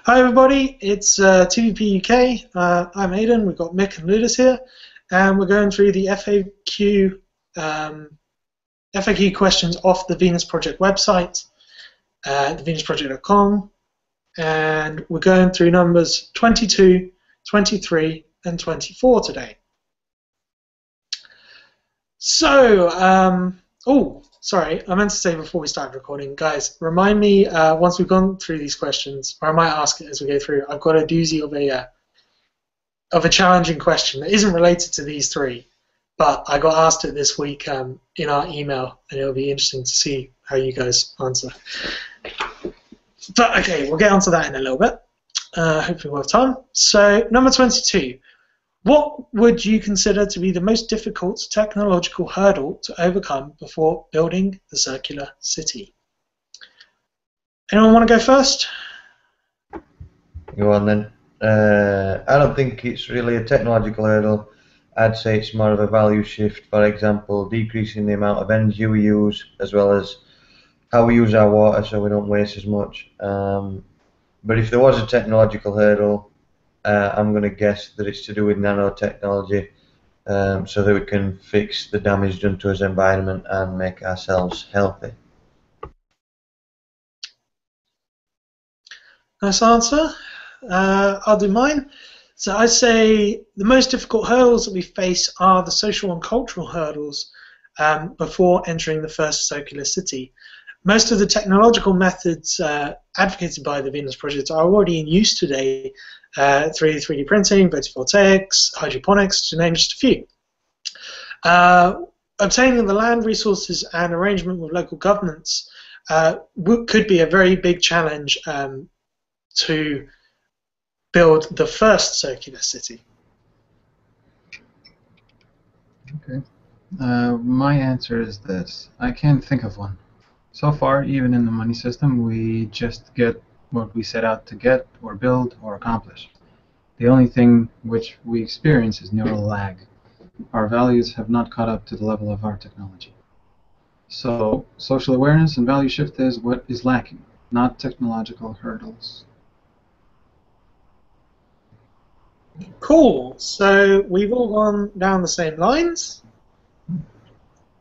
Hi everybody, it's TVP UK. I'm Aidan, we've got Mick and Ludus here, and we're going through the FAQ questions off the Venus Project website, thevenusproject.com, and we're going through numbers 22, 23, and 24 today. So, sorry, I meant to say before we started recording, guys, remind me once we've gone through these questions, or I might ask it as we go through, I've got a doozy of a challenging question that isn't related to these three, but I got asked it this week in our email, and it'll be interesting to see how you guys answer. But okay, we'll get onto that in a little bit. Hopefully we'll have time. So, number 22. What would you consider to be the most difficult technological hurdle to overcome before building the circular city? Anyone want to go first? Go on then. I don't think it's really a technological hurdle. I'd say it's more of a value shift. For example, decreasing the amount of energy we use, as well as how we use our water so we don't waste as much. But if there was a technological hurdle, I'm going to guess that it's to do with nanotechnology, so that we can fix the damage done to our environment and make ourselves healthy. Nice answer. I'll do mine. So I say the most difficult hurdles that we face are the social and cultural hurdles before entering the first circular city. Most of the technological methods advocated by the Venus Project are already in use today. 3D printing, photovoltaics, hydroponics, to name just a few. Obtaining the land resources and arrangement with local governments could be a very big challenge to build the first circular city. Okay. My answer is this. I can't think of one. So far, even in the money system, we just get what we set out to get, or build, or accomplish. The only thing which we experience is neural lag. Our values have not caught up to the level of our technology. So, social awareness and value shift is what is lacking, not technological hurdles. Cool. So we've all gone down the same lines,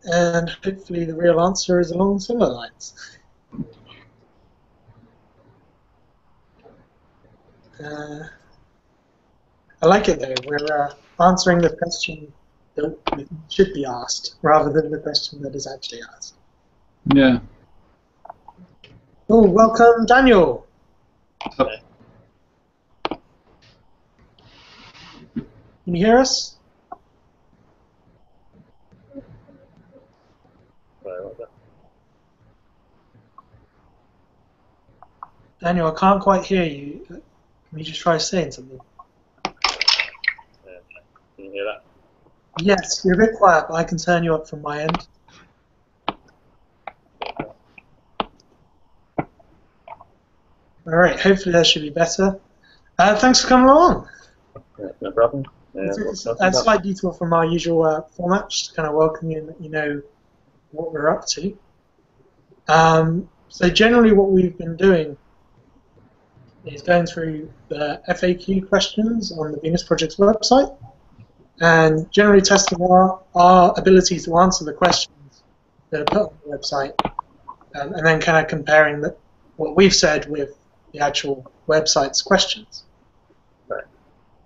and hopefully the real answer is along similar lines. I like it though. We're answering the question that should be asked rather than the question that is actually asked. Yeah. Oh, welcome, Daniel. Okay. Can you hear us? Daniel, I can't quite hear you. Can you just try saying something? Can you hear that? Yes, you're a bit quiet, but I can turn you up from my end. All right, hopefully that should be better. Thanks for coming along. Yeah, no problem. It's a slight detour from our usual format, just to kind of welcome you and let you know what we're up to. So generally what we've been doing is going through the FAQ questions on the Venus Project's website and generally testing our ability to answer the questions that are put on the website, and then kind of comparing what we've said with the actual website's questions. Right.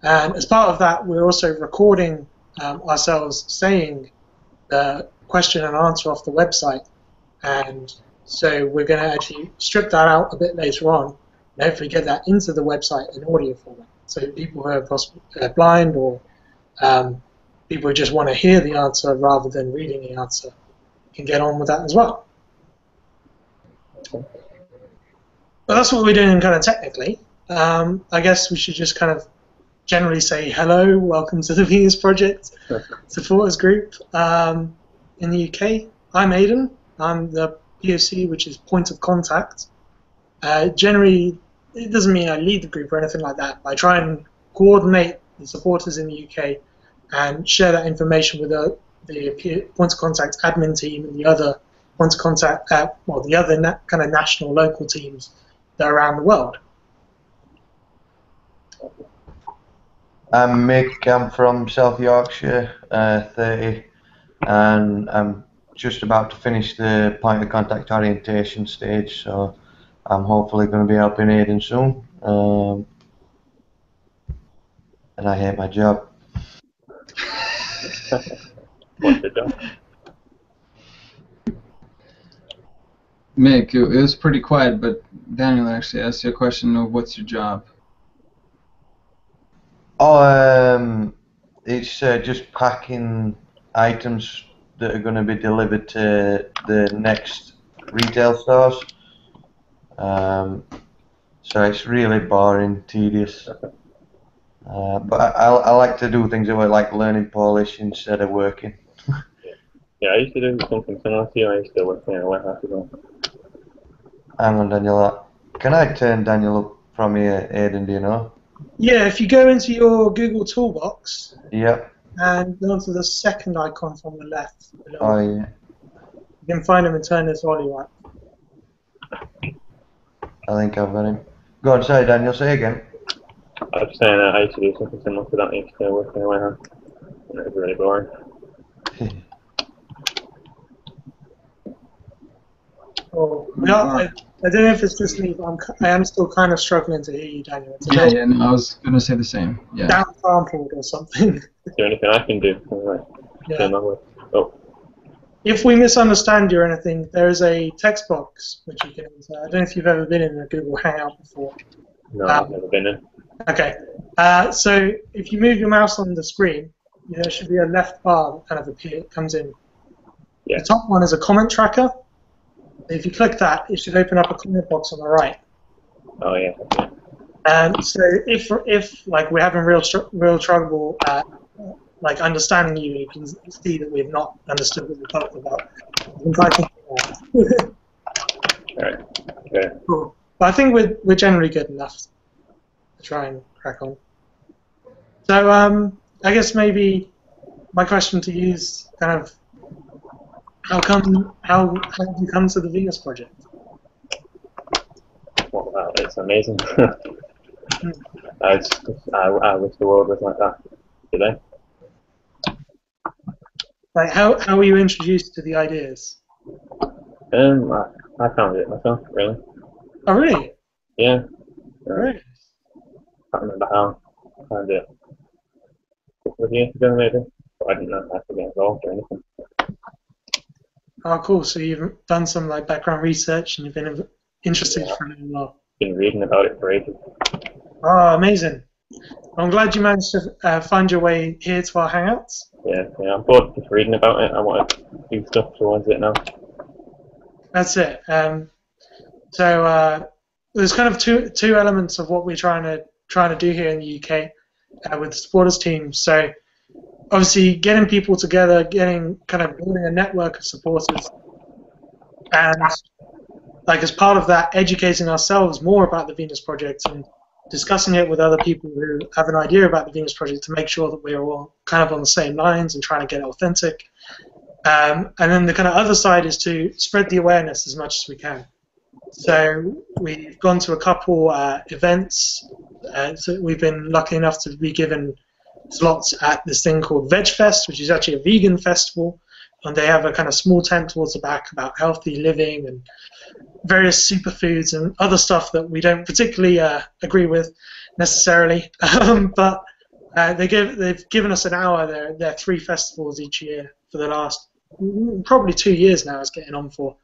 And as part of that, we're also recording ourselves saying the question and answer off the website, and so we're going to actually strip that out a bit later on and hopefully get that into the website in audio format, so people who are possibly blind or people who just want to hear the answer rather than reading the answer can get on with that as well. Okay. But that's what we're doing kind of technically. I guess we should just kind of generally say hello, welcome to the Venus Project supporters group in the UK. I'm Aidan. I'm the POC, which is point of contact. Generally, it doesn't mean I lead the group or anything like that, but I try and coordinate the supporters in the UK and share that information with the point of contact admin team and the other point of contact, the other kind of national local teams that are around the world. I'm Mick. I'm from South Yorkshire, 30, and I'm just about to finish the point of contact orientation stage. So I'm hopefully going to be helping Aidan soon. And I hate my job. What's your job? Mick, it was pretty quiet, but Daniel actually asked you a question of what's your job? Oh, it's just packing items that are going to be delivered to the next retail stores. So it's really boring, tedious. But I like to do things that were like learning Polish instead of working. Yeah, I used to do something similar to you. I used to work in a warehouse as well. Hang on, Daniel. Can I turn Daniel up from here, Aidan, do you know? Yeah, if you go into your Google Toolbox Yep. and go onto the second icon from the left, Oh, yeah. you can find him and turn his volume up. I think I've got him. Go on, say Daniel, say again. I was saying I used to do something similar to that. I used to work in a warehouse, and it was really boring. Oh, I don't know if it's just me, but I am still kind of struggling to hear you, Daniel. It's a Yeah, little no, I was gonna say the same. Yeah. down sampled or something. Is there anything I can do? Right. Yeah. Oh, If we misunderstand you or anything, there is a text box which you can enter. I don't know if you've ever been in a Google Hangout before. no, I've never been in. Okay. So if you move your mouse on the screen, there should be a left bar that kind of comes in. Yeah. The top one is a comment tracker. If you click that, it should open up a comment box on the right. Oh, yeah. Okay. And so if like we're having real trouble like understanding you, you can see that we've not understood what we're talking about. You can type in Alright. Okay. Cool. But I think we're generally good enough to try and crack on. So I guess maybe my question to you is kind of how did you come to the Venus project? Well, wow, it's amazing. I wish the world was like that today. Like how were you introduced to the ideas? I found it myself, really. Oh really? Yeah. Right. Can't remember how. I found it a couple of years ago, maybe. But I didn't know how to get involved or anything. Oh cool. So you've done some like background research and you've been interested for a little while. Been reading about it for ages. Oh, amazing. I'm glad you managed to find your way here to our Hangouts. Yeah, I'm bored just reading about it. I want to do stuff towards it now. That's it. So there's kind of two elements of what we're trying to do here in the UK with the supporters team. So obviously getting people together, building a network of supporters, and like as part of that, educating ourselves more about the Venus Project and discussing it with other people who have an idea about the Venus Project to make sure that we're all kind of on the same lines and trying to get it authentic. And then the kind of other side is to spread the awareness as much as we can. So we've gone to a couple events. So we've been lucky enough to be given slots at this thing called Veg Fest, which is actually a vegan festival. And they have a kind of small tent towards the back about healthy living and various superfoods and other stuff that we don't particularly agree with necessarily. But they've given us an hour. There are 3 festivals each year for the last probably 2 years now it's getting on for.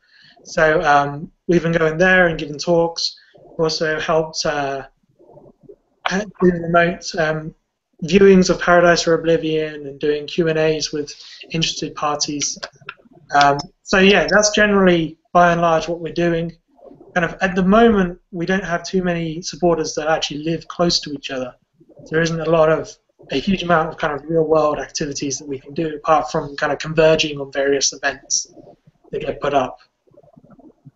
So we've been going there and giving talks. Also helped do remote viewings of Paradise or Oblivion and doing Q&As with interested parties. So yeah, that's generally by and large what we're doing. Kind of at the moment, we don't have too many supporters that actually live close to each other. There isn't a huge amount of kind of real world activities that we can do apart from kind of converging on various events that get put up.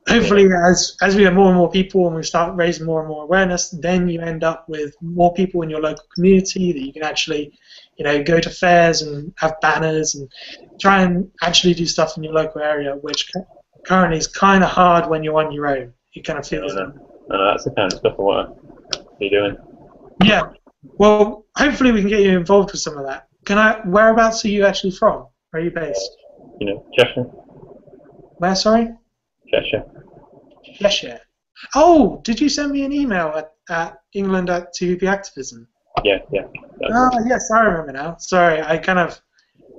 Hopefully, as we have more and more people and we start raising more and more awareness, then you end up with more people in your local community that you can actually, go to fairs and have banners and try and actually do stuff in your local area, which currently is kind of hard when you're on your own. It kind of feels. I know that's the kind of stuff I want to be doing. Yeah, Well, hopefully we can get you involved with some of that. Whereabouts are you actually from? Where are you based? Cheshire. Where, sorry? Cheshire. Cheshire. Oh, did you send me an email at England at TVP Activism? Yeah. Yes, I remember now. Sorry, I kind of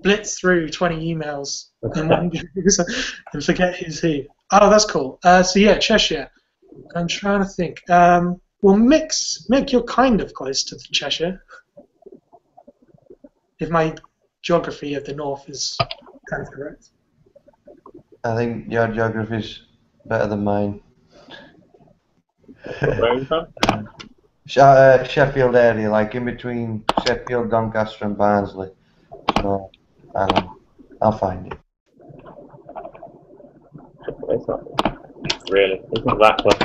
blitz through 20 emails in one go and forget who's who. Oh, that's cool. So yeah, Cheshire. I'm trying to think. Well, Mick, you're kind of close to Cheshire. If my geography of the north is kind of correct. I think your geography's better than mine. Where are you from? Sheffield area, like in between Sheffield, Doncaster, and Barnsley. So, I'll find it. It's not really. It's not that close.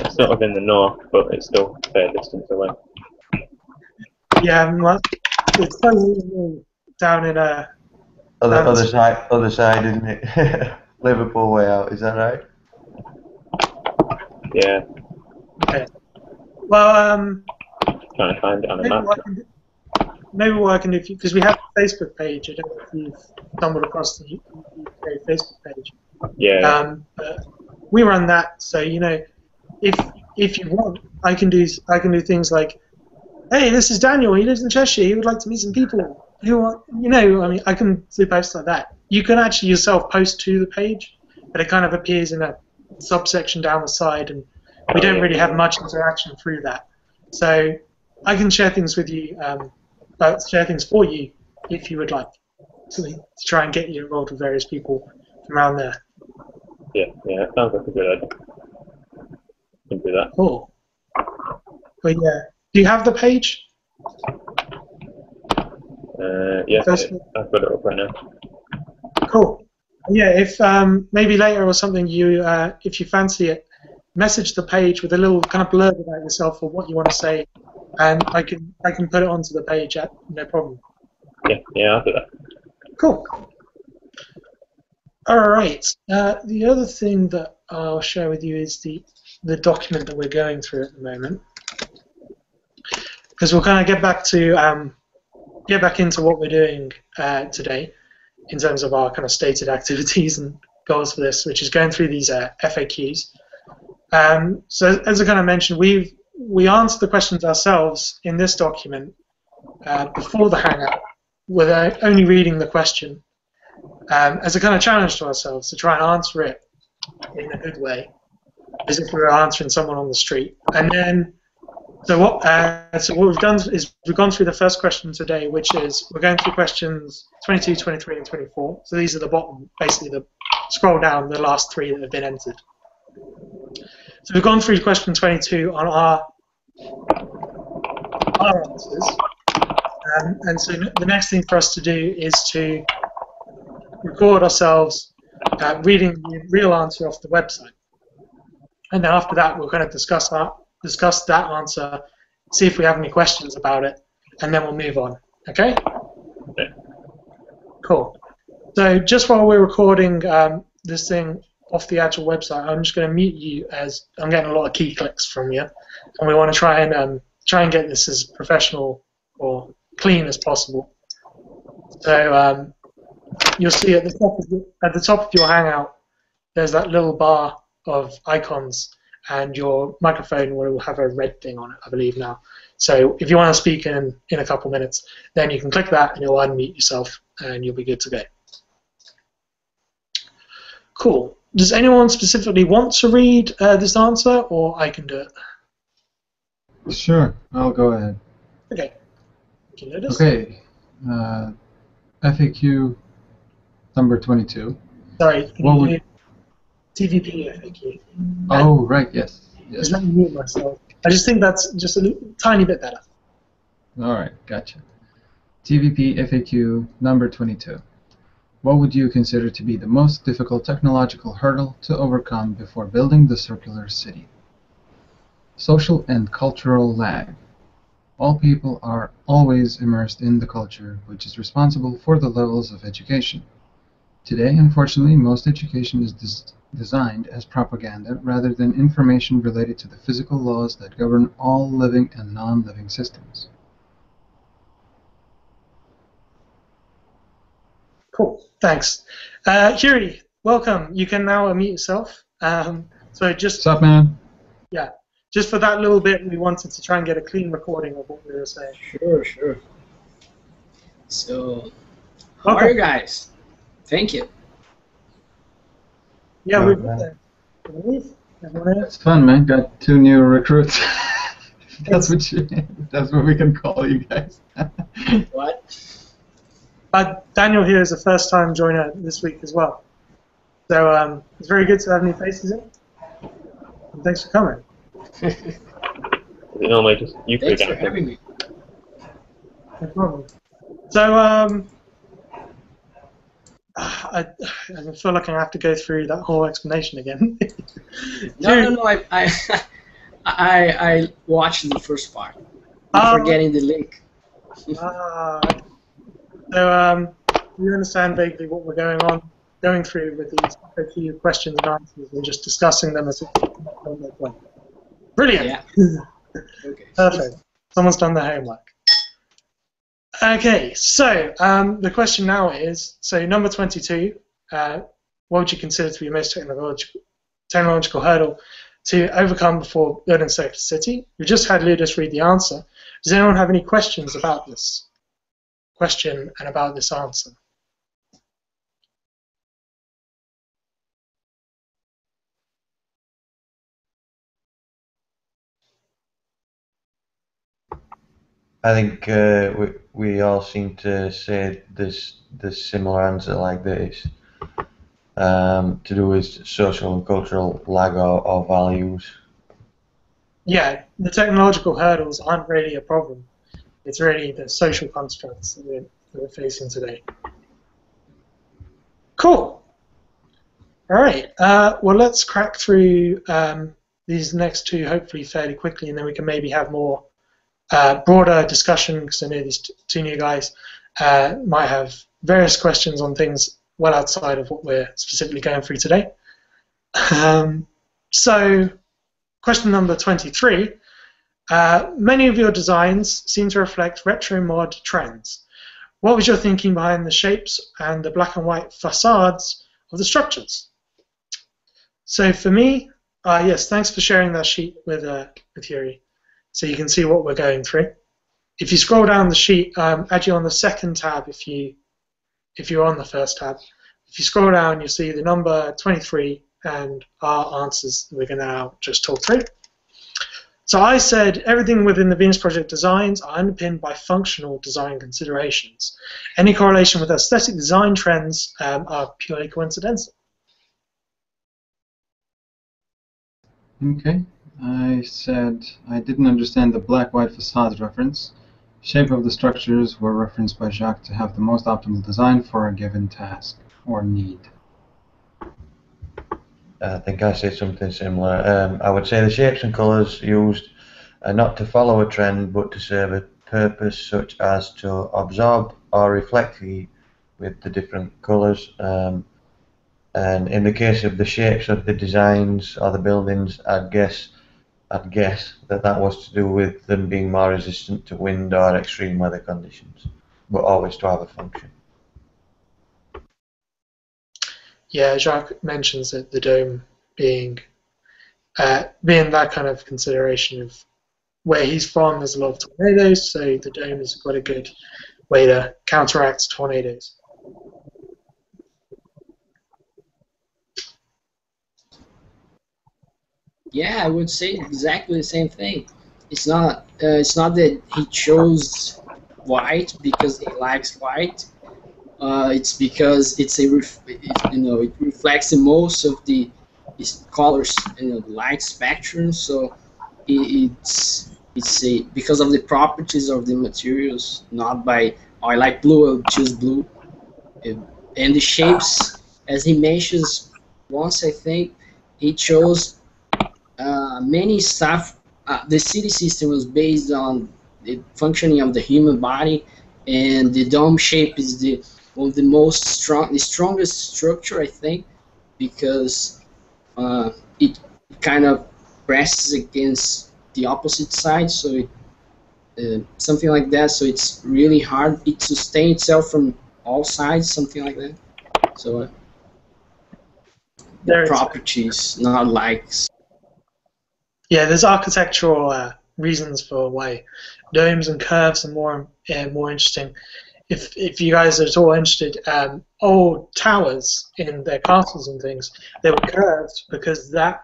It's sort of in the north, but it's still a fair distance away. Yeah, it's probably down in Other side, isn't it? Liverpool way out. Is that right? Yeah. Okay. Well, Trying to find it on a map. Maybe what I can do, because we have a Facebook page. I don't know if you've stumbled across the UK Facebook page. Yeah. But we run that, so if you want, I can do things like, hey, this is Daniel. He lives in Cheshire. He would like to meet some people who are, I mean, I can do posts like that. You can actually yourself post to the page, but it kind of appears in a subsection down the side, and we don't really have much interaction through that. So I can share things with you, share things for you if you would like, to try and get you involved with various people from around there. Yeah, it sounds like a good idea. Can do that. Cool. But yeah, do you have the page? Yes, I've got it up right now. Cool. Yeah, if maybe later or something, if you fancy it, message the page with a little kind of blurb about yourself or what you want to say, and I can put it onto the page. No problem. Yeah, I'll do that. Cool. All right. The other thing that I'll share with you is the document that we're going through at the moment, because we'll kind of get back into what we're doing today in terms of our kind of stated activities and goals for this, which is going through these FAQs. So as I kind of mentioned, we answer the questions ourselves in this document before the Hangout without only reading the question as a kind of challenge to ourselves to try and answer it in a good way, as if we were answering someone on the street. And then, so what we've done is we've gone through the first question today, which is we're going through questions 22, 23, and 24. So these are the bottom, basically scroll down, the last three that have been entered. So we've gone through question 22 on our answers. And so the next thing for us to do is to record ourselves reading the real answer off the website. And then after that, we're going to discuss that answer, see if we have any questions about it, and then we'll move on. Okay? Okay. Cool. So just while we're recording this thing off the actual website, I'm just going to mute you as I'm getting a lot of key clicks from you, and we want to try and get this as professional or clean as possible. So you'll see at the top of your Hangout, there's that little bar of icons, and your microphone will have a red thing on it, I believe now. So if you want to speak in a couple minutes, then you can click that and you'll unmute yourself and you'll be good to go. Cool. Does anyone specifically want to read this answer, or I can do it? Sure, I'll go ahead. Okay. Okay. FAQ number 22. Sorry. What would... TVP FAQ. Oh, right. Yes. Just let me mute myself. I just think that's just a tiny bit better. All right. Gotcha. TVP FAQ number 22. What would you consider to be the most difficult technological hurdle to overcome before building the circular city? Social and cultural lag. All people are always immersed in the culture, which is responsible for the levels of education. Today, unfortunately, most education is designed as propaganda rather than information related to the physical laws that govern all living and non-living systems. Cool, thanks. Yuri, welcome. You can now unmute yourself. So just, What's up, man? yeah, just for that little bit, we wanted to try and get a clean recording of what we were saying. Sure. So, how are you guys? Thank you. Yeah, Good, we've man. everyone It's fun, man. Got 2 new recruits. That's what we can call you guys. What? Daniel here is a first-time joiner this week as well. So it's very good to have new faces in. And thanks for coming. Normally just you three Thanks for guys. having me. No problem. So I feel like I have to go through that whole explanation again. No. I watched the first part before getting the link. So you understand vaguely what we're going through with these FAQ questions and answers, and just discussing them as a brilliant. Yeah. Okay. Perfect. Someone's done their homework. Okay, so the question now is, so number 22, what would you consider to be the most technological hurdle to overcome before building a safe city? We just had Ludus read the answer. Does anyone have any questions about this question and about this answer? I think we all seem to say this similar answer like this, to do with social and cultural lag or values. Yeah, the technological hurdles aren't really a problem. It's really the social constructs that we're facing today. Cool. All right. Well, let's crack through these next two hopefully fairly quickly, and then we can maybe have more broader discussion, because I know these two new guys might have various questions on things well outside of what we're specifically going through today. So, question number 23. Many of your designs seem to reflect retro mod trends. What was your thinking behind the shapes and the black and white facades of the structures? So for me, yes, thanks for sharing that sheet with Yuri, so you can see what we're going through. If you scroll down the sheet, actually on the second tab, if you're on the first tab, if you scroll down, you'll see the number 23 and our answers that we're going to now just talk through. So I said everything within the Venus Project designs are underpinned by functional design considerations. Any correlation with aesthetic design trends are purely coincidental. Okay. I said I didn't understand the black-white facades reference. Shape of the structures were referenced by Jacques to have the most optimal design for a given task or need. I think I said something similar. I would say the shapes and colours used are not to follow a trend, but to serve a purpose, such as to absorb or reflect heat with the different colours. And in the case of the shapes of the designs or the buildings, I'd guess that was to do with them being more resistant to wind or extreme weather conditions, but always to have a function. Yeah, Jacques mentions that the dome being that kind of consideration of where he's from, there's a lot of tornadoes, so the dome is quite a good way to counteract tornadoes. Yeah, I would say exactly the same thing. It's not that he chose white because he likes white. It's because it reflects the most of the colors, the light spectrum. So it's because of the properties of the materials, not by I like blue, I'll choose blue. And the shapes, as he mentions once, I think he chose many stuff. The city system was based on the functioning of the human body, and the dome shape is the strongest structure, I think, because it kind of presses against the opposite side, so something like that. So it's really hard. It sustains itself from all sides, something like that. So the properties, not likes. Yeah, there's architectural reasons for why domes and curves are more interesting. If you guys are at all interested, old towers in their castles and things, they were curved because that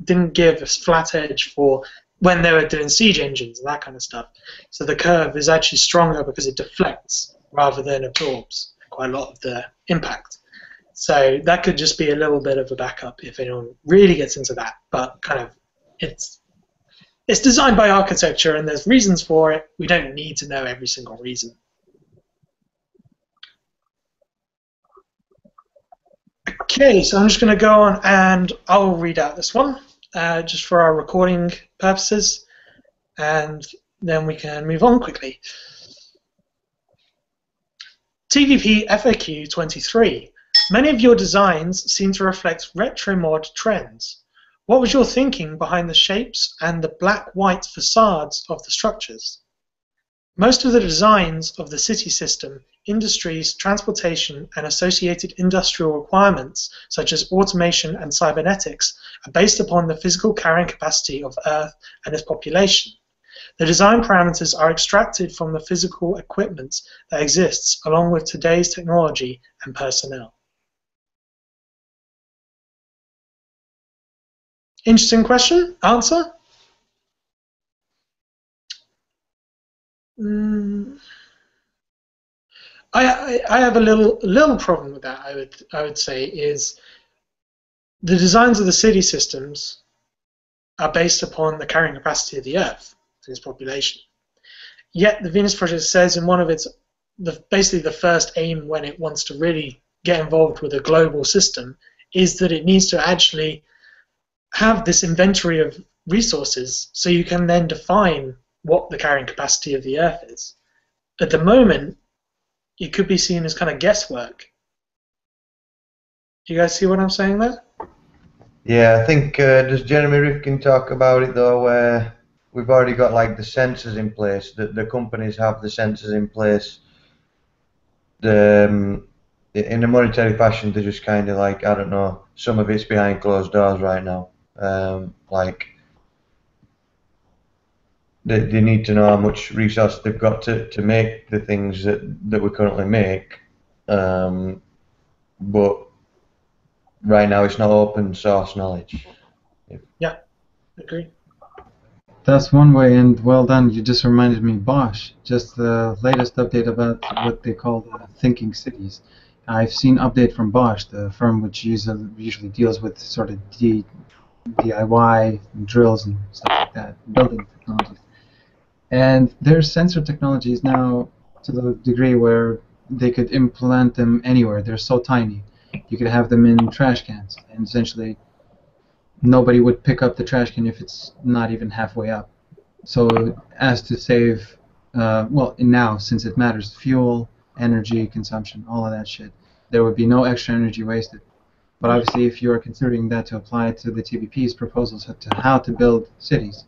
didn't give a flat edge for when they were doing siege engines and that kind of stuff. So the curve is actually stronger because it deflects rather than absorbs quite a lot of the impact. So that could just be a little bit of a backup if anyone really gets into that. But kind of, it's designed by architecture and there's reasons for it. We don't need to know every single reason. Okay, so I'm just going to go on and I'll read out this one just for our recording purposes, and then we can move on quickly. TVP FAQ 23. Many of your designs seem to reflect retro mod trends. What was your thinking behind the shapes and the black-white facades of the structures? Most of the designs of the city system, industries, transportation, and associated industrial requirements, such as automation and cybernetics, are based upon the physical carrying capacity of Earth and its population. The design parameters are extracted from the physical equipment that exists, along with today's technology and personnel. Interesting question. Answer? I have a little problem with that. I would say is the designs of the city systems are based upon the carrying capacity of the Earth and its population. Yet the Venus Project says in one of its basically the first aim when it wants to really get involved with a global system is that it needs to actually have this inventory of resources so you can then define what the carrying capacity of the Earth is. At the moment, it could be seen as kind of guesswork. Do you guys see what I'm saying there? Yeah, I think, does Jeremy Rifkin talk about it though, where we've already got like the sensors in place, the companies have the sensors in place, in a monetary fashion they're just kind of like, I don't know, some of it's behind closed doors right now. Like, they need to know how much resource they've got to make the things that we currently make, but right now it's not open source knowledge. Yeah, agree. That's one way, and well done. You just reminded me, Bosch, just the latest update about what they call thinking cities. I've seen update from Bosch, the firm which usually deals with sort of DIY drills and stuff like that, building technologies. And their sensor technology is now to the degree where they could implant them anywhere. They're so tiny. You could have them in trash cans, and essentially nobody would pick up the trash can if it's not even halfway up. So as to save, well, now, since it matters, fuel, energy consumption, all of that shit, there would be no extra energy wasted. But obviously, if you're considering that to apply to the TVP's proposals to how to build cities,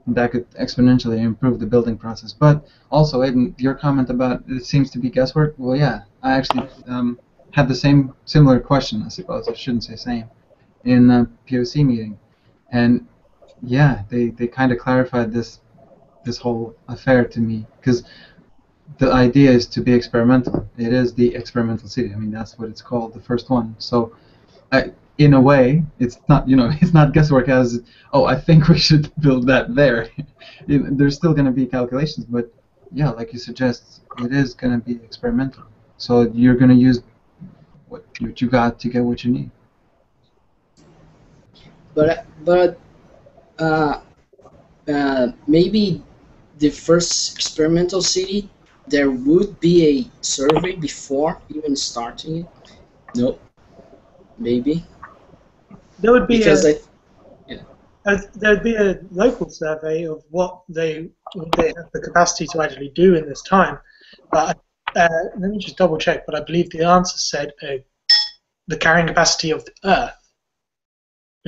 that could exponentially improve the building process. But also, Aiden, your comment about it seems to be guesswork, well, yeah, I actually had the similar question, I suppose. I shouldn't say same, in the POC meeting. And yeah, they kind of clarified this whole affair to me, because the idea is to be experimental. It is the experimental city. I mean, that's what it's called, the first one. So in a way, it's not, it's not guesswork as, oh, I think we should build that there. There's still going to be calculations, but yeah, like you suggest, it is going to be experimental. So you're going to use what you got to get what you need. But maybe the first experimental city, there would be a survey before even starting it. No, maybe. There would be Because there'd be a local survey of what they have the capacity to actually do in this time. But let me just double check. But I believe the answer said the carrying capacity of the Earth.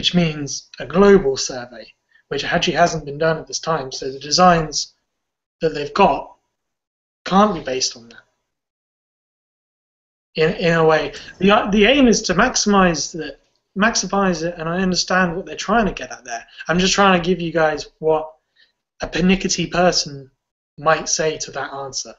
which means a global survey, which actually hasn't been done at this time. So the designs that they've got can't be based on that. In a way, the aim is to maximize it, and I understand what they're trying to get at there. I'm just trying to give you guys what a pernickety person might say to that answer.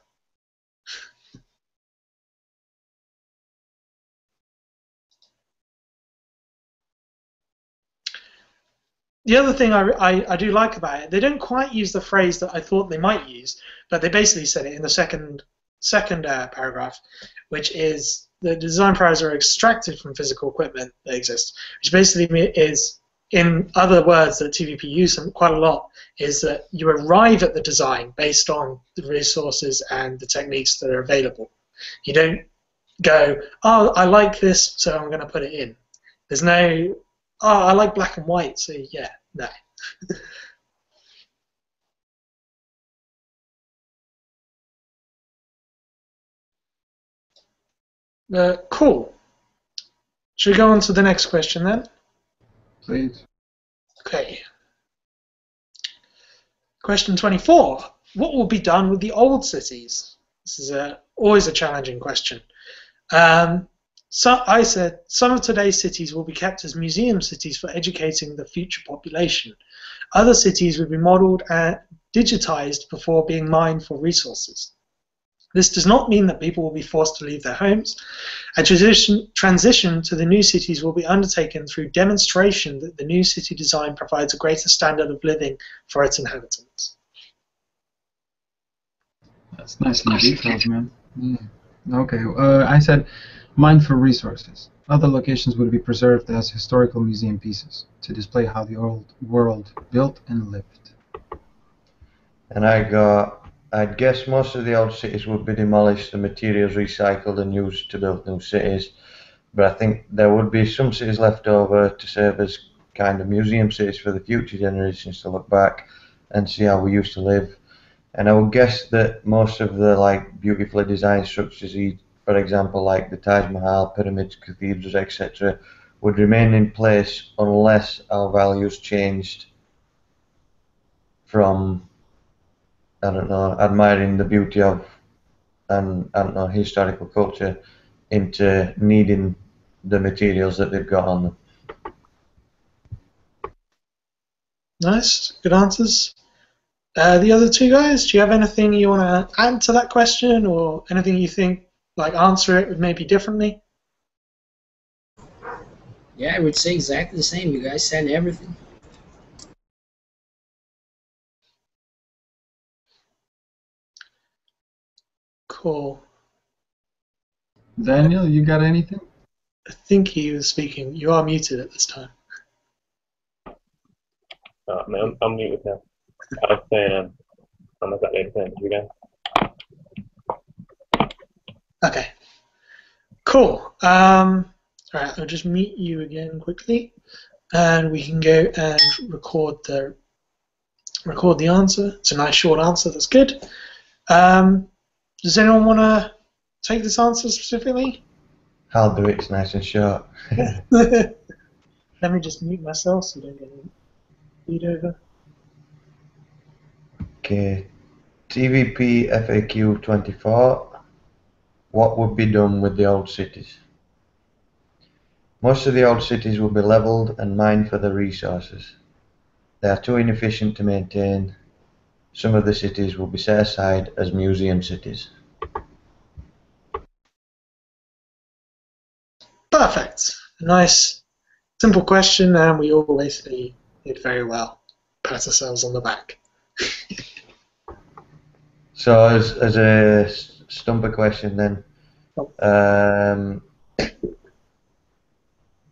The other thing I do like about it, they don't quite use the phrase that I thought they might use, but they basically said it in the second paragraph, which is the design parameters are extracted from physical equipment that exists, which basically is, in other words that TVP use quite a lot, is that you arrive at the design based on the resources and the techniques that are available. You don't go, oh, I like this, so I'm going to put it in. There's no, oh, I like black and white, so yeah, no. Cool. Should we go on to the next question then? Please. Okay. Question 24. What will be done with the old cities? This is always a challenging question. So I said some of today's cities will be kept as museum cities for educating the future population. Other cities will be modelled and digitized before being mined for resources. This does not mean that people will be forced to leave their homes. A transition to the new cities will be undertaken through demonstration that the new city design provides a greater standard of living for its inhabitants. That's nicely detailed, man. Yeah. Okay, I said mine for resources. Other locations would be preserved as historical museum pieces to display how the old world built and lived. And I'd guess most of the old cities would be demolished and materials recycled and used to build new cities. But I think there would be some cities left over to serve as kind of museum cities for the future generations to look back and see how we used to live. And I would guess that most of the beautifully designed structures, for example, like the Taj Mahal, pyramids, cathedrals, etc., would remain in place unless our values changed from, I don't know, admiring the beauty of historical culture into needing the materials that they've got on them. Nice, good answers. The other two guys, do you have anything you want to add to that question, or anything you think, answer it maybe differently? Yeah, I would say exactly the same. You guys said everything. Cool. Daniel, you got anything? I think he was speaking. You are muted at this time. Man, I'm muted now. I was saying, I'm not that saying, you guys. Okay. Cool. All right, I'll just mute you again quickly, and we can go and record the answer. It's a nice short answer. That's good. Does anyone want to take this answer specifically? I'll do it. It's nice and short. Let me just mute myself so you don't get any feed over. Okay. TVP FAQ 24. What would be done with the old cities? Most of the old cities will be levelled and mined for their resources. They are too inefficient to maintain. Some of the cities will be set aside as museum cities. Perfect. A nice, simple question, and we all basically did very well. Pat ourselves on the back. So, as a stumper question, then,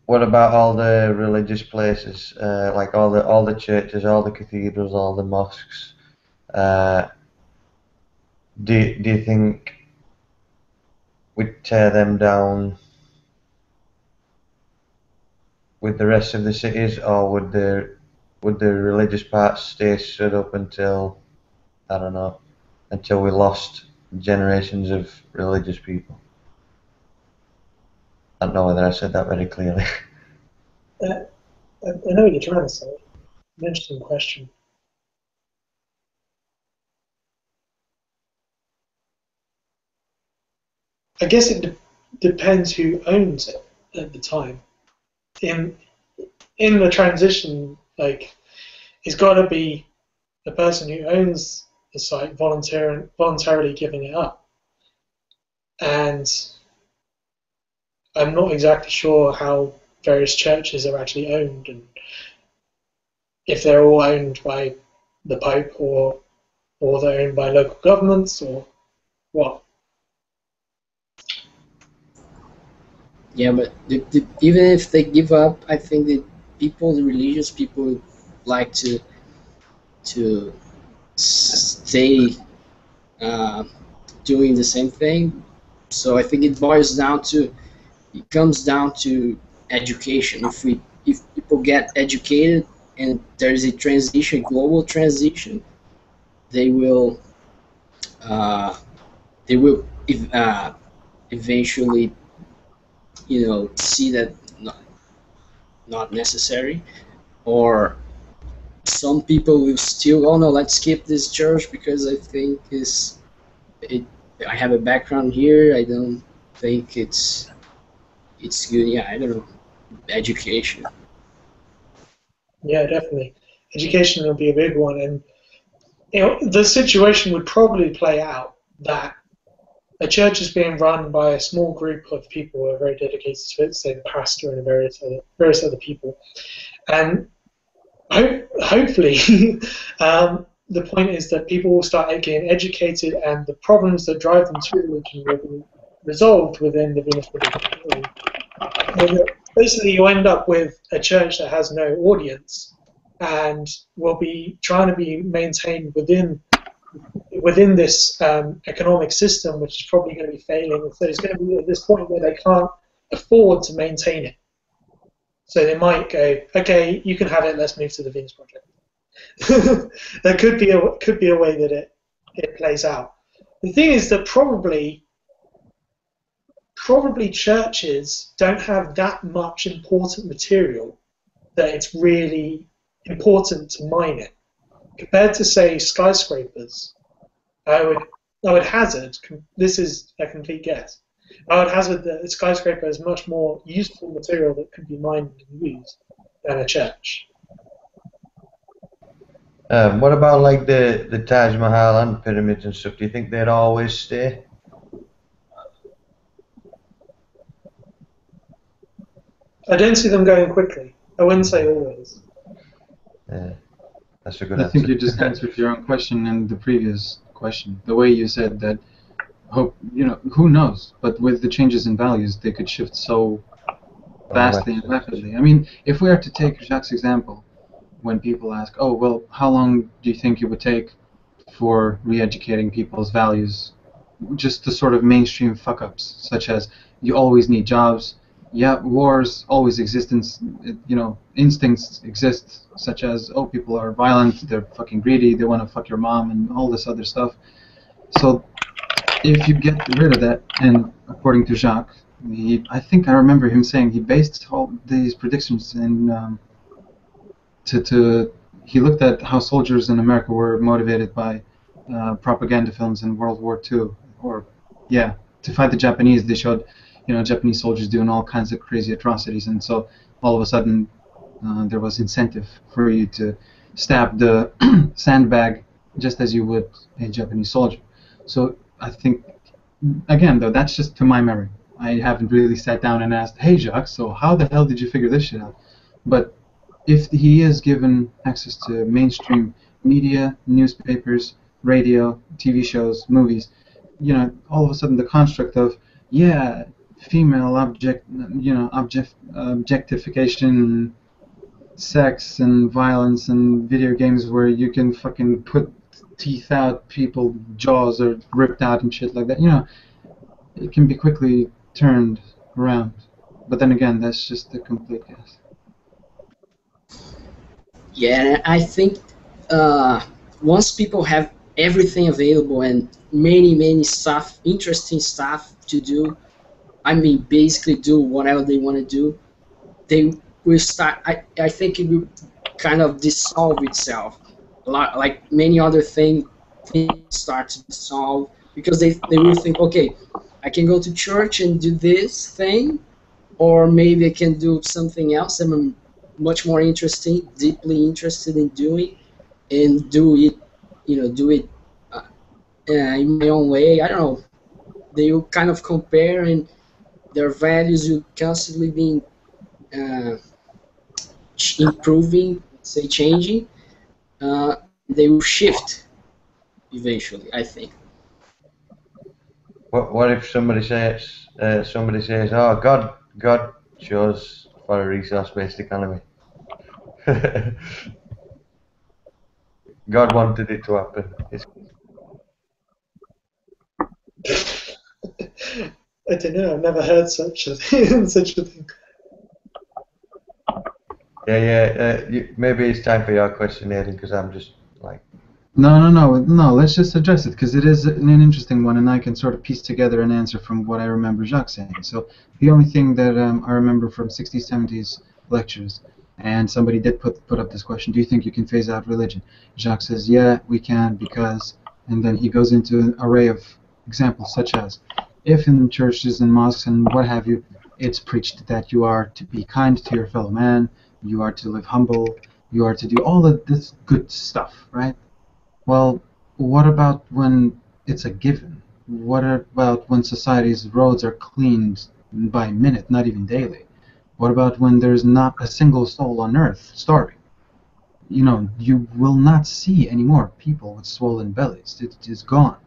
what about all the religious places, like all the churches, all the cathedrals, all the mosques? Do you think we'd tear them down with the rest of the cities, or would the religious parts stay shut up until, I don't know, until we lost generations of religious people? I don't know whether I said that very clearly. I know what you're trying to say. An interesting question. I guess it depends who owns it at the time. In the transition, like, it's got to be the person who owns the site voluntarily giving it up. And I'm not exactly sure how various churches are actually owned, and if they're all owned by the Pope or they're owned by local governments or what. Yeah, but even if they give up, I think that the religious people, like to stay uh, doing the same thing. So I think it comes down to education. If people get educated and there is a transition, global transition, they will uh, they will eventually, see that not necessary. Or some people will still, oh no, let's skip this church because I think it I have a background here. I don't think it's good. Yeah, I don't know. Education. Yeah, definitely. Education will be a big one, and the situation would probably play out that a church is being run by a small group of people who are very dedicated to it, say the pastor and various other people, and hopefully, the point is that people will start getting educated, and the problems that drive them to religion will be resolved within the Venus Project. Basically, you end up with a church that has no audience, and will be trying to be maintained within this economic system, which is probably going to be failing. So it's going to be at this point where they can't afford to maintain it. So they might go, okay, you can have it. Let's move to the Venus Project. There could be a way that it plays out. The thing is that probably churches don't have that much important material that it's really important to mine it. Compared to, say, skyscrapers, I would hazard, this is a complete guess, I would hazard that a skyscraper is much more useful material that could be mined and used than a church. What about like the Taj Mahal and pyramids and stuff? Do you think they'd always stay? I don't see them going quickly. I wouldn't say always. That's a good I answer. think you just answered your own question in the previous question. The way you said that, who knows? But with the changes in values, they could shift so vastly and rapidly. I mean, if we are to take Jacques' example, when people ask, oh, well, how long do you think it would take for re-educating people's values? Just the sort of mainstream fuck-ups, such as you always need jobs, yeah, wars always exist, instincts exist, such as, oh, people are violent, they're fucking greedy, they want to fuck your mom, and all this other stuff. So if you get rid of that, and according to Jacques, I think I remember him saying he based all these predictions in he looked at how soldiers in America were motivated by propaganda films in World War II, to fight the Japanese. They showed, Japanese soldiers doing all kinds of crazy atrocities, and so all of a sudden there was incentive for you to stab the sandbag just as you would a Japanese soldier. So I think, again, though, that's just to my memory. I haven't really sat down and asked, hey, Jacques, so how the hell did you figure this shit out? But if he is given access to mainstream media, newspapers, radio, TV shows, movies, all of a sudden the construct of, female objectification, sex and violence and video games where you can fucking put teeth out, people's jaws are ripped out and shit like that, it can be quickly turned around. But then again, that's just a complete guess. Yeah, I think once people have everything available and many stuff, interesting stuff to do, I mean, basically do whatever they want to do, they will start. I think it will kind of dissolve itself. A lot like many other things start to dissolve because they will think, okay, I can go to church and do this thing, or maybe I can do something else I'm much more interesting, deeply interested in doing, and do it, do it in my own way. I don't know. They will kind of compare, and their values will constantly be uh, improving, say changing. They will shift eventually, I think. What if somebody says, oh, God chose for a resource-based economy. God wanted it to happen. I don't know. I've never heard such a thing. Such a thing. Maybe it's time for your question, Aidan, because I'm just like. No. Let's just address it because it is an interesting one, and I can sort of piece together an answer from what I remember Jacques saying. So the only thing that I remember from 60s, 70s lectures, and somebody did put up this question: do you think you can phase out religion? Jacques says, yeah, we can because, and then he goes into an array of examples such as, if in churches and mosques and what have you, it's preached that you are to be kind to your fellow man, you are to live humble, you are to do all of this good stuff, right? Well, what about when it's a given? What about when society's roads are cleaned by minute, not even daily? What about when there's not a single soul on earth starving? You will not see any more people with swollen bellies. It is gone.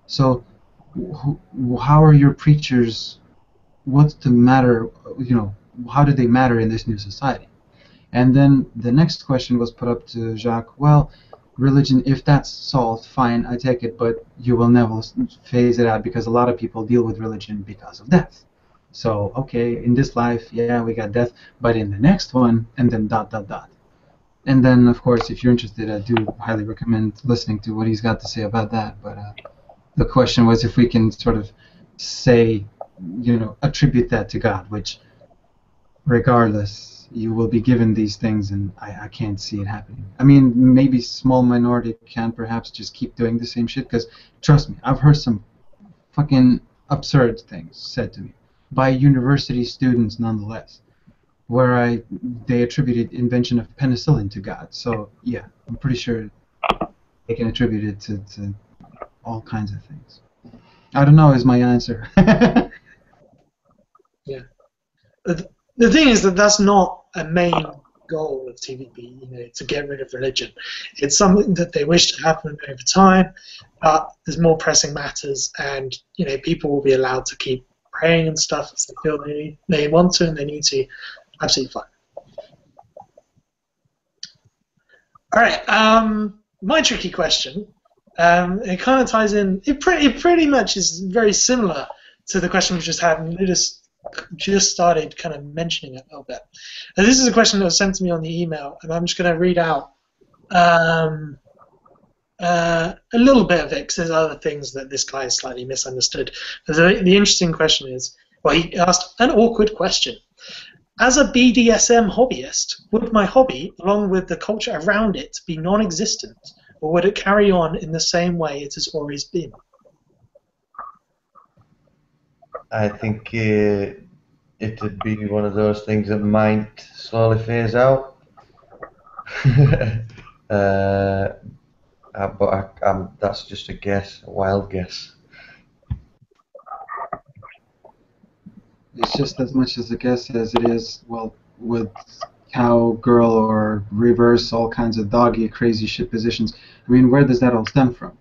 So, how are your preachers? What's the matter? How do they matter in this new society? And then the next question was put up to Jacques. Well, religion, if that's solved, fine, I take it, but you will never phase it out because a lot of people deal with religion because of death. So, okay, in this life, yeah, we got death, but in the next one, and then ... And then, of course, if you're interested, I do highly recommend listening to what he's got to say about that. But the question was if we can sort of say, attribute that to God, which, regardless, you will be given these things, and I can't see it happening. I mean, maybe small minority can perhaps just keep doing the same shit, because, trust me, I've heard some fucking absurd things said to me by university students nonetheless, where they attributed invention of penicillin to God. So, yeah, I'm pretty sure they can attribute it to all kinds of things. I don't know is my answer. Yeah. The thing is that that's not a main goal of TVP, to get rid of religion. It's something that they wish to happen over time, but there's more pressing matters, and people will be allowed to keep praying and stuff as they feel they want to and they need to. Absolutely fine. All right. My tricky question. It kind of ties in. It pretty much is very similar to the question we just had, and it just started kind of mentioning it a little bit. And this is a question that was sent to me on the email, and I'm just going to read out a little bit of it because there's other things that this guy has slightly misunderstood. The interesting question is, well, he asked an awkward question. As a BDSM hobbyist, would my hobby, along with the culture around it, be non-existent, or would it carry on in the same way it has always been? I think it'd be one of those things that might slowly phase out. But that's just a guess, a wild guess. It's just as much as a guess as it is, well, with cowgirl or reverse, all kinds of doggy, crazy shit positions. I mean, where does that all stem from?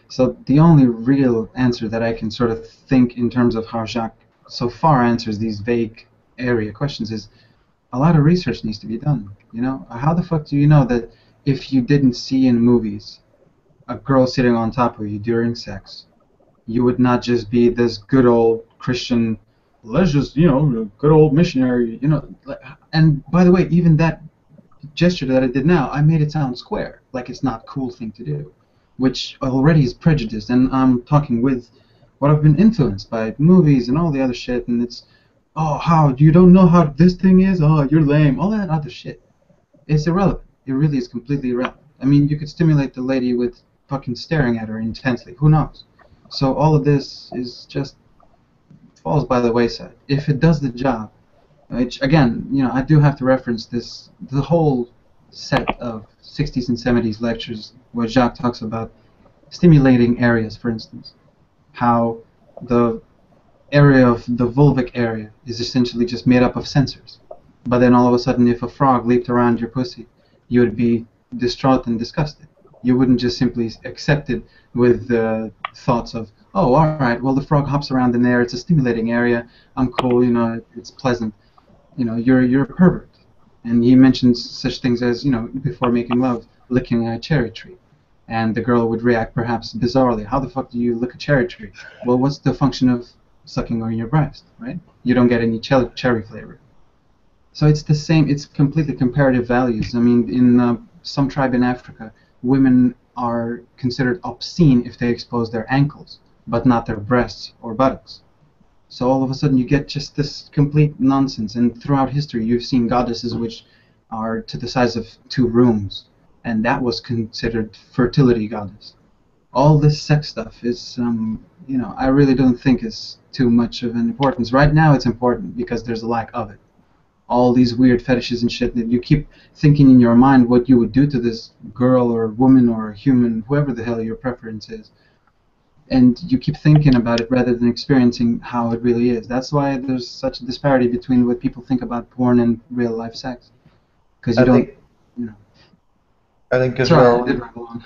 So the only real answer that I can sort of think in terms of how Jacques so far answers these vague area questions is a lot of research needs to be done. How the fuck do you know that if you didn't see in movies a girl sitting on top of you during sex, you would not just be this good old Christian, let's just, good old missionary, And by the way, even that gesture that I did now, I made it sound square, like it's not a cool thing to do, which already is prejudiced. And I'm talking with what I've been influenced by movies and all the other shit, and it's oh, how you don't know how this thing is? Oh, you're lame. All that other shit. It's irrelevant. It really is completely irrelevant. I mean, you could stimulate the lady with fucking staring at her intensely. Who knows? So all of this is just falls by the wayside. If it does the job, which again, I do have to reference the whole set of 60s and 70s lectures where Jacques talks about stimulating areas, for instance, how the area of the vulvic area is essentially just made up of sensors. But then all of a sudden, if a frog leaped around your pussy, you would be distraught and disgusted. You wouldn't just simply accept it with the thoughts of, oh, all right, well, the frog hops around in there, it's a stimulating area, I'm cool, it's pleasant. You're a pervert. And he mentions such things as, before making love, licking a cherry tree. And the girl would react perhaps bizarrely. How the fuck do you lick a cherry tree? Well, what's the function of sucking on your breast, right? You don't get any cherry flavor. So it's the same, it's completely comparative values. I mean, in some tribe in Africa, women are considered obscene if they expose their ankles, but not their breasts or buttocks. So all of a sudden you get just this complete nonsense, and throughout history you've seen goddesses which are to the size of 2 rooms, and that was considered fertility goddess. All this sex stuff is, I really don't think is too much of an importance. Right now it's important because there's a lack of it. All these weird fetishes and shit that you keep thinking in your mind what you would do to this girl or woman or human, whoever the hell your preference is. And you keep thinking about it rather than experiencing how it really is. That's why there's such a disparity between what people think about porn and real life sex. Because you don't, I think as sorry, well. I did ramble on.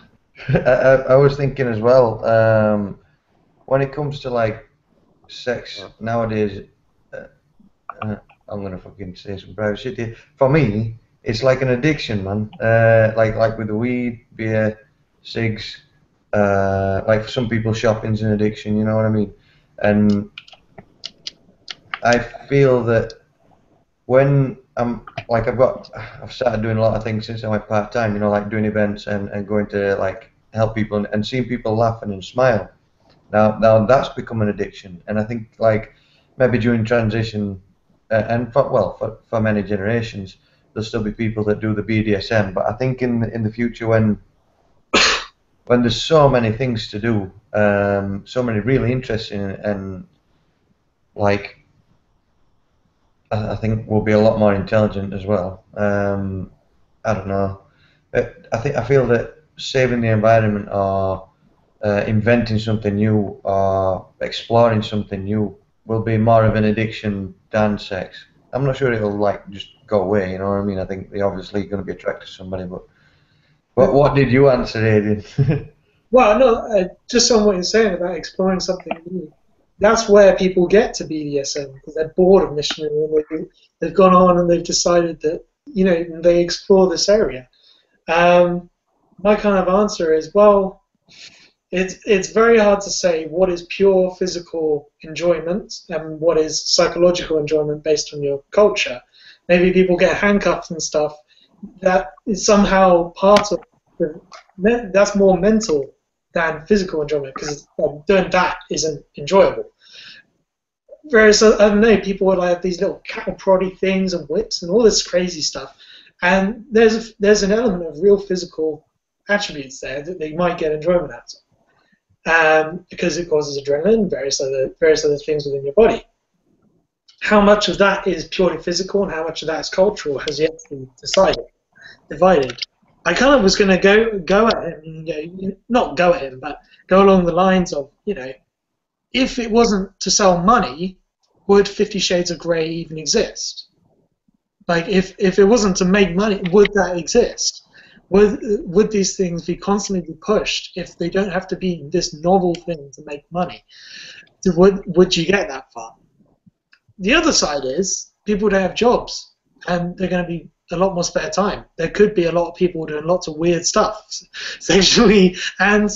I was thinking as well. When it comes to like sex nowadays, I'm gonna fucking say some private shit here. For me, it's like an addiction, man. Like with the weed, beer, cigs. Like for some people, shopping's an addiction. You know what I mean? And I feel that when I've started doing a lot of things since I went part time. Like doing events and going to like help people and seeing people laughing and smile. Now that's become an addiction, and I think like maybe during transition, and for many generations, there'll still be people that do the BDSM. But I think in the future when there's so many things to do, so many really interesting and like I think we'll be a lot more intelligent as well. I don't know. I feel that saving the environment or inventing something new or exploring something new will be more of an addiction than sex. I'm not sure it'll like just go away. You know what I mean? I think they're obviously going to be attracted to somebody. But what did you answer, Adrian? Well, no, just on what you're saying about exploring something new. That's where people get to BDSM because they're bored of missionary and they've gone on and they've decided that they explore this area. My kind of answer is, well, it's very hard to say what is pure physical enjoyment and what is psychological enjoyment based on your culture. Maybe people get handcuffed and stuff. That is somehow part of that's more mental than physical enjoyment because doing that isn't enjoyable. Whereas, I don't know, people would have these little cattle proddy things and whips and all this crazy stuff. And there's an element of real physical attributes there that they might get enjoyment out of. Because it causes adrenaline, various other things within your body. How much of that is purely physical and how much of that is cultural has yet to be divided. I kind of was going to go at him, not go at him, but go along the lines of, if it wasn't to sell money, would 50 Shades of Grey even exist? Like, if it wasn't to make money, would that exist? Would these things be constantly pushed if they don't have to be this novel thing to make money? Would you get that far? The other side is people don't have jobs, and they're going to be a lot more spare time. There could be a lot of people doing lots of weird stuff sexually, and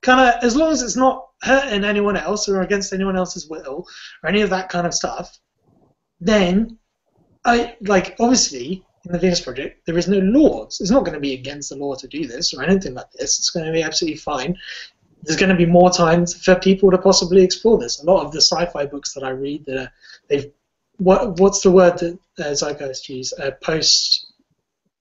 kind of as long as it's not hurting anyone else or against anyone else's will or any of that kind of stuff, then obviously in the Venus Project there is no laws. It's not going to be against the law to do this or anything like this. It's going to be absolutely fine. there's going to be more time for people to possibly explore this. A lot of the sci-fi books that I read, that they've what's the word that Zeitgeist use?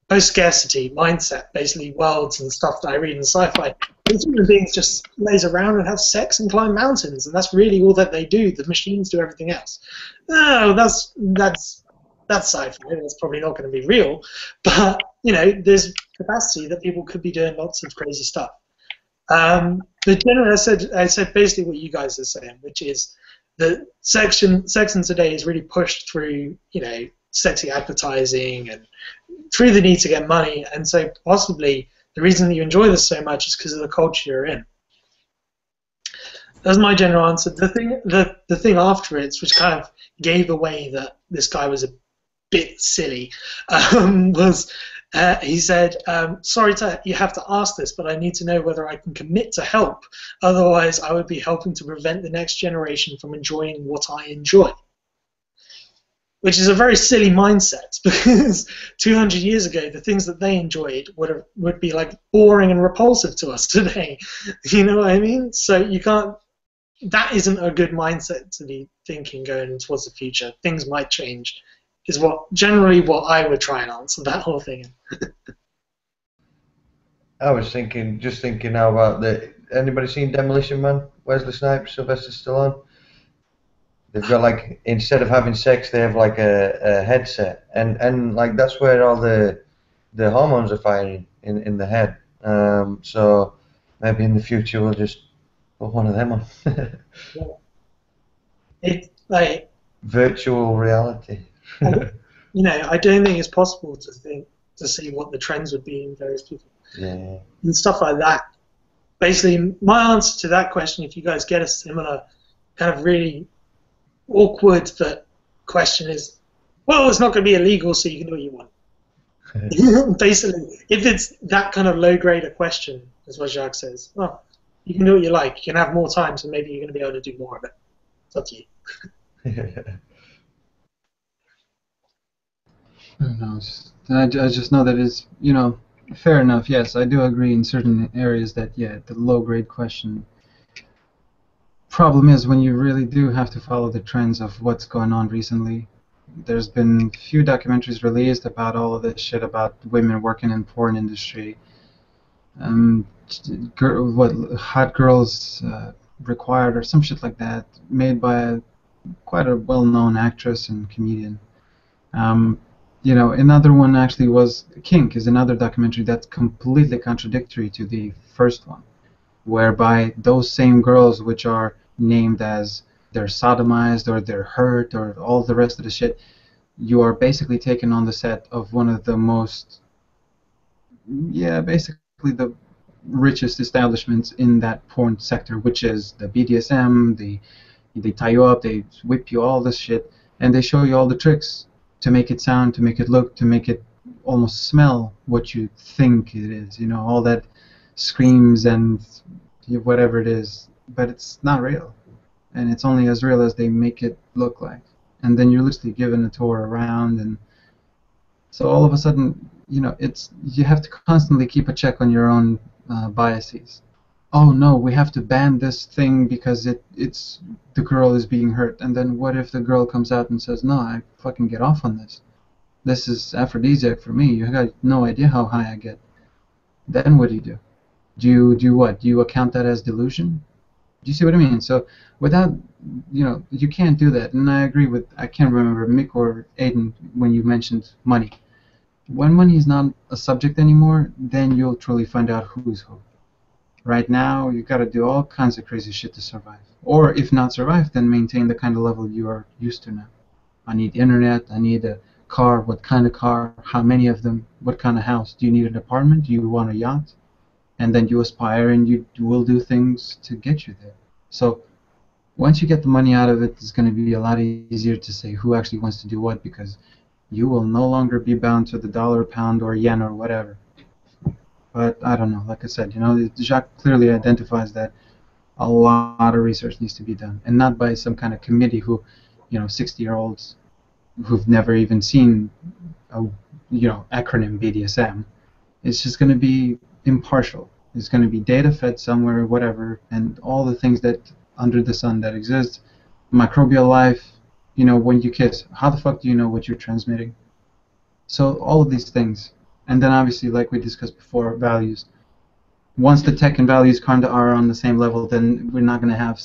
Post-scarcity mindset, basically worlds and stuff that I read in sci-fi. These human beings just laze around and have sex and climb mountains, and that's really all that they do. The machines do everything else. No, that's sci-fi. That's probably not going to be real, but there's capacity that people could be doing lots of crazy stuff. But generally, I said basically what you guys are saying, which is that sex in today is really pushed through, sexy advertising and through the need to get money, and so possibly the reason that you enjoy this so much is because of the culture you're in. That's my general answer. The thing after it, which kind of gave away that this guy was a bit silly, was he said, sorry you have to ask this, but I need to know whether I can commit to help. Otherwise, I would be helping to prevent the next generation from enjoying what I enjoy. Which is a very silly mindset, because 200 years ago, the things that they enjoyed would be like boring and repulsive to us today. You know what I mean? So you can't. That isn't a good mindset to be thinking going towards the future. Things might change, is generally what I would try and answer that whole thing. I was just thinking now about anybody seen Demolition Man? Wesley Snipes, Sylvester Stallone? They've got like, instead of having sex, they have like a headset, and like that's where all the hormones are firing in the head. So maybe in the future we'll just put one of them on. It's like virtual reality. I don't think it's possible to see what the trends would be in various people. Yeah. And stuff like that. Basically, my answer to that question, if you guys get a similar kind of really awkward question, is, well, it's not going to be illegal, so you can do what you want. Basically, if it's that kind of low-grade a question, is what Jacques says, well, you can do what you like. You can have more time, so maybe you're going to be able to do more of it. It's up to you. Who knows? I just know that it's, fair enough. Yes, I do agree in certain areas that, yeah, the low-grade question. Problem is, when you really do have to follow the trends of what's going on recently, there's been a few documentaries released about all of this shit about women working in porn industry. Hot Girls Required or some shit like that, made by quite a well-known actress and comedian. Another one actually was Kink, is another documentary that's completely contradictory to the first one, whereby those same girls which are named as they're sodomized or they're hurt or all the rest of the shit, you are basically taken on the set of one of the most, basically the richest establishments in that porn sector, which is the BDSM. They tie you up, they whip you, all this shit, and they show you all the tricks to make it sound, to make it look, to make it almost smell what you think it is. All that screams and whatever it is, but it's not real, and it's only as real as they make it look like. And then you're literally given a tour around, and so all of a sudden, you have to constantly keep a check on your own biases. Oh no, we have to ban this thing because it's the girl is being hurt. And then what if the girl comes out and says, no, I fucking get off on this. This is aphrodisiac for me. You got no idea how high I get. Then what do you do? Do you what? Do you account that as delusion? Do you see what I mean? So without, you can't do that. And I agree with, I can't remember, Mick or Aiden, when you mentioned money. When money is not a subject anymore, then you'll truly find out who's who. Right now, you got to do all kinds of crazy shit to survive. Or if not survive, then maintain the kind of level you are used to now. I need internet, I need a car, what kind of car, how many of them, what kind of house. Do you need an apartment? Do you want a yacht? And then you aspire and you will do things to get you there. So once you get the money out of it, it's going to be a lot easier to say who actually wants to do what, because you will no longer be bound to the dollar, pound, or yen, or whatever. But I don't know, like I said, Jacques clearly identifies that a lot of research needs to be done, and not by some kind of committee who, 60-year-olds who've never even seen a, acronym BDSM. It's just going to be impartial. It's going to be data fed somewhere, whatever, and all the things that under the sun that exist, microbial life. You know, when you kiss, how the fuck do you know what you're transmitting? So all of these things, and then obviously, like we discussed before, values. Once the tech and values kind of are on the same level, then we're not going to have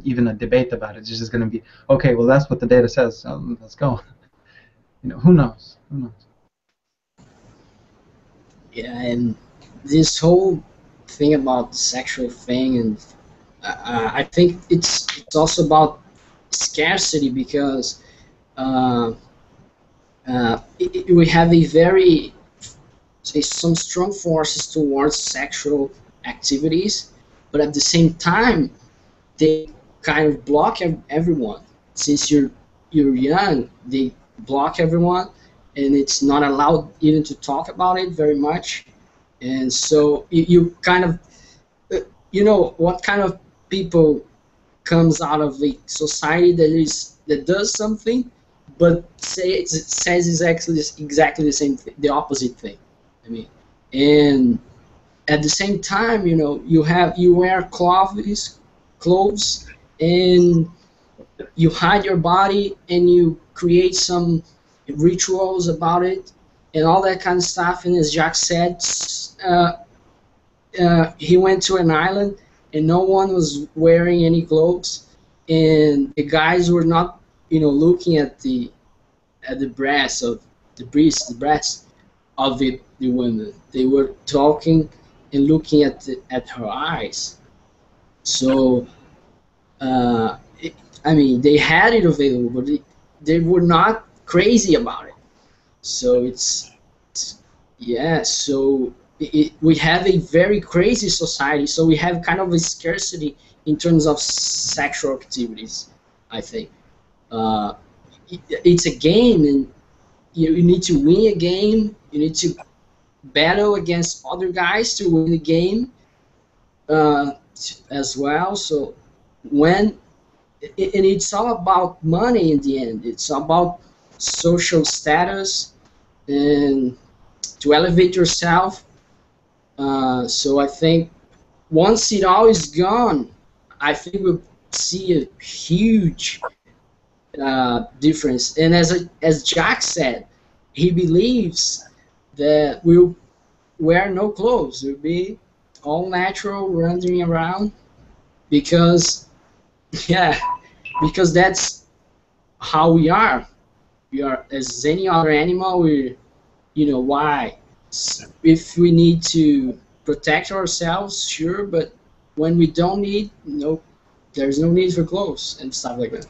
even a debate about it. It's just going to be, okay, well, that's what the data says, so let's go. You know, who knows? Who knows? Yeah, and this whole thing about the sexual thing, and I think it's also about scarcity because we have a very some strong forces towards sexual activities, but at the same time they kind of block everyone. Since you're young, they block everyone, and it's not allowed even to talk about it very much. And so you kind of you know what kind of people comes out of a society that does something, but it says exactly the same thing, the opposite thing. I mean, and at the same time, you know, you wear clothes, and you hide your body, and you create some rituals about it, and all that kind of stuff. And as Jacques said, he went to an island, and no one was wearing any clothes, and the guys were not, you know, looking at the breasts of the breasts of the women. They were talking and looking at her eyes. So, I mean, they had it available, but they were not crazy about it. So yeah. So we have a very crazy society. So we have kind of a scarcity in terms of sexual activities. I think it's a game, and you need to win a game. You need to battle against other guys to win the game as well. So and it's all about money in the end. It's about social status and to elevate yourself. So I think once it all is gone, I think we'll see a huge difference. And as Jack said, he believes that we'll wear no clothes. We'll be all natural, running around, because yeah, because that's how we are. We are as any other animal. We, you know, why? If we need to protect ourselves, sure, but when we don't need, no, there's no need for clothes and stuff like that.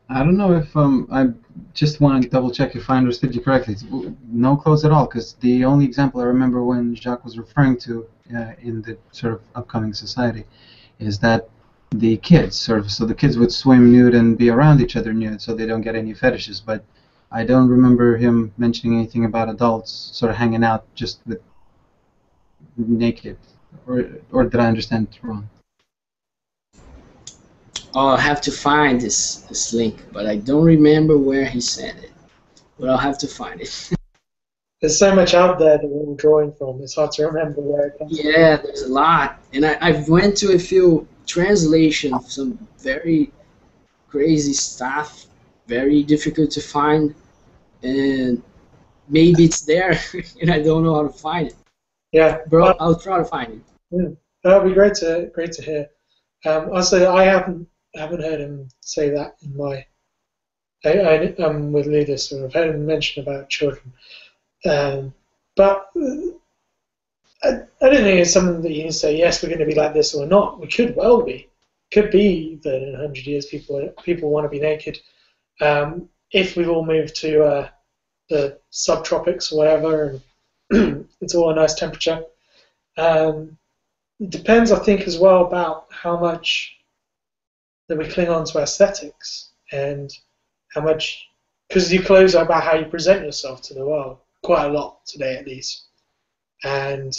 I don't know if I just want to double check if I understood you correctly. No clothes at all, because the only example I remember when Jacques was referring to in the sort of upcoming society is that the kids sort of, so the kids would swim nude and be around each other nude, so they don't get any fetishes. But I don't remember him mentioning anything about adults sort of hanging out just with naked, or did I understand it wrong? I'll have to find this link, but I don't remember where he said it. But I'll have to find it. There's so much out there that we're drawing from. It's hard to remember where it comes from. Yeah, there's a lot, and I've went to a few translations, some very crazy stuff, very difficult to find, and maybe it's there, and I don't know how to find it. Yeah, Bro, I'll try to find it. Yeah, that would be great to hear. Also, I haven't heard him say that in my. I'm with Ludus, and I've heard him mention about children, but I don't think it's something that you can say, yes, we're going to be like this or not. We could well be. Could be that in 100 years people want to be naked. If we all move to the subtropics or whatever, and it's all a nice temperature. It depends, I think, as well about how much that we cling on to aesthetics and how much, because your clothes are about how you present yourself to the world, quite a lot today at least. And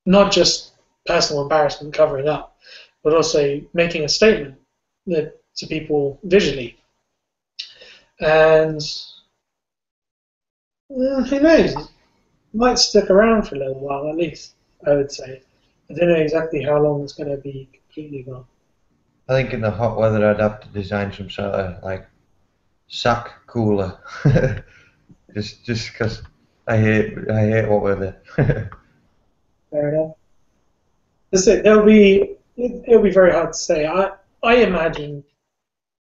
not just personal embarrassment covering up, but also making a statement to people visually. And who knows? might stick around for a little while at least, I would say. I don't know exactly how long it's going to be completely gone. I think in the hot weather I'd have to design some sort of like sack cooler, just because I hate hot weather. Fair enough. It'll be very hard to say. I imagine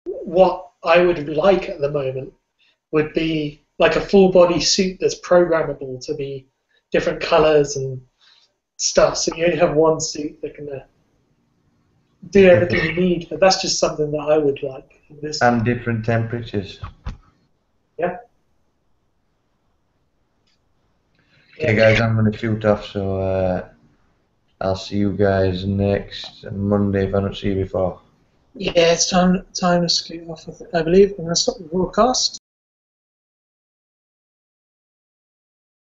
what I would like at the moment would be like a full body suit that's programmable to be different colors and stuff. So you only have one suit that can do everything you need. But that's just something that I would like. And different temperatures. Yeah. Okay, guys, I'm going to shoot off, so I'll see you guys next Monday if I don't see you before. Yeah, it's time to scoot off, I believe. I'm going to stop the broadcast.